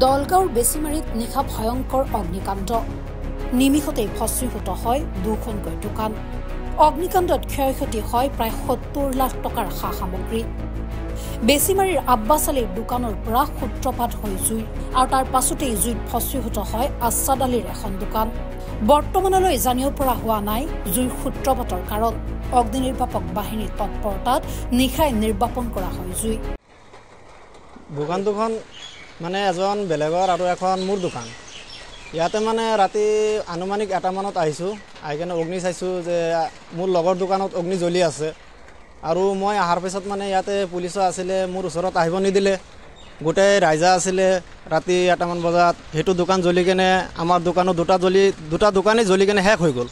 দলগাঁৱৰ বেছিমাৰীত নিশা ভয়ংকৰ অগ্নিকাণ্ড নিমিষতেই ভস্মীভূত হয় দুখনকৈ দোকান অগ্নিকাণ্ডত ক্ষয়ক্ষতি হয় প্ৰায় ৭০ লাখ টকাৰ সা সামগ্ৰী বেছিমাৰীৰ আব্বাছ আলীৰ দোকানৰ পৰা সূত্ৰপাত হৈ জুই আৰু তাৰ পাছতেই জুইত ভস্মীভূত হয় আছাদ আলীৰ এখন দোকান বৰ্তমানলৈ জানিব পৰা হোৱা নাই জুইৰ সূত্ৰপাতৰ কাৰণ অগ্নিনিৰ্বাপক বাহিনীৰ তৎপৰতাত নিশাই নিৰ্বাপন কৰা হয় জুই দোকান দুখন মানে এজন বেলেগৰ আৰু এখন মোৰ দোকান ইয়াতে মানে ৰাতি আনুমানিক ১টা মানত আহিছোঁ আহি কেনে অগ্নি চাইছোঁ যে মোৰ লগৰ দোকানত অগ্নি জ্বলি আছে আৰু মই অহাৰ পিছত মানে ইয়াতে পুলিচো আছিলে মোৰ ওচৰত আহিব নিদিলে গোটেই ৰাইজা আছিলে ৰাতি ১টা মান বজাত সেইটো দোকান জ্বলি কেনে আমাৰ দোকানত দুটা দোকানেই জ্বলি কেনে শেষ হৈ গ'ল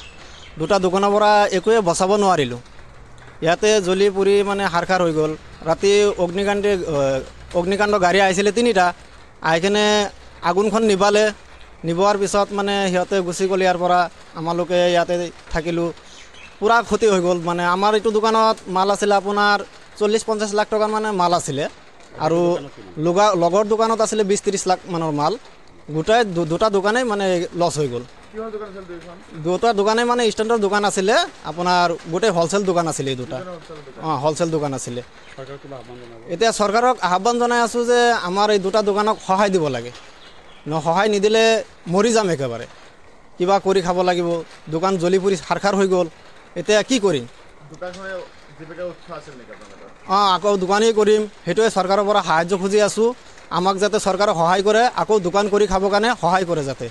দুটা দোকানৰ পৰা একোৱে বচাব নোৱাৰিলোঁ ইয়াতে জ্বলি পুৰি মানে হাৰখাৰ হৈ গ'ল ৰাতি অগ্নিকাণ্ড গাড়ী আহিছিলে ৩টা আহি কেনে আগুনখন নিবোৱাৰ পিছত মানে সিহঁতে গুচি গ'ল ইয়াৰ পৰা আমালোকে ইয়াতে থাকিলোঁ পুৰা ক্ষতি হৈ গ'ল মানে আমাৰ এইটো দোকানত মাল আছিলে আপোনাৰ ৪০-৫০ লাখ টকাৰ মানে মাল আছিলে আৰু লগৰ দোকানত আছিলে ২০-৩০ লাখ মানৰ মাল গোটাই দুটা দোকানেই মানে লছ হৈ গ'ল দুটা দোকানে মানে ষ্টেণ্ডৰ দোকান আছিলে আপোনাৰ গোটেই হ'লচেল দোকান আছিলে এই দুটা হ'লচেল দোকান আছিলে এতিয়া চৰকাৰক আহ্বান জনাই আছোঁ যে আমাৰ এই দুটা দোকানক সহায় দিব লাগে সহায় নিদিলে মৰি যাম একেবাৰে কিবা কৰি খাব লাগিব দোকান জ্বলি পুৰি হাৰখাৰ হৈ গ'ল এতিয়া কি কৰিম আকৌ দোকানেই কৰিম সেইটোৱে চৰকাৰৰ পৰা সাহায্য খুজি আছোঁ আমাক যাতে চৰকাৰে সহায় কৰে আকৌ দোকান কৰি খাবৰ কাৰণে সহায় কৰে যাতে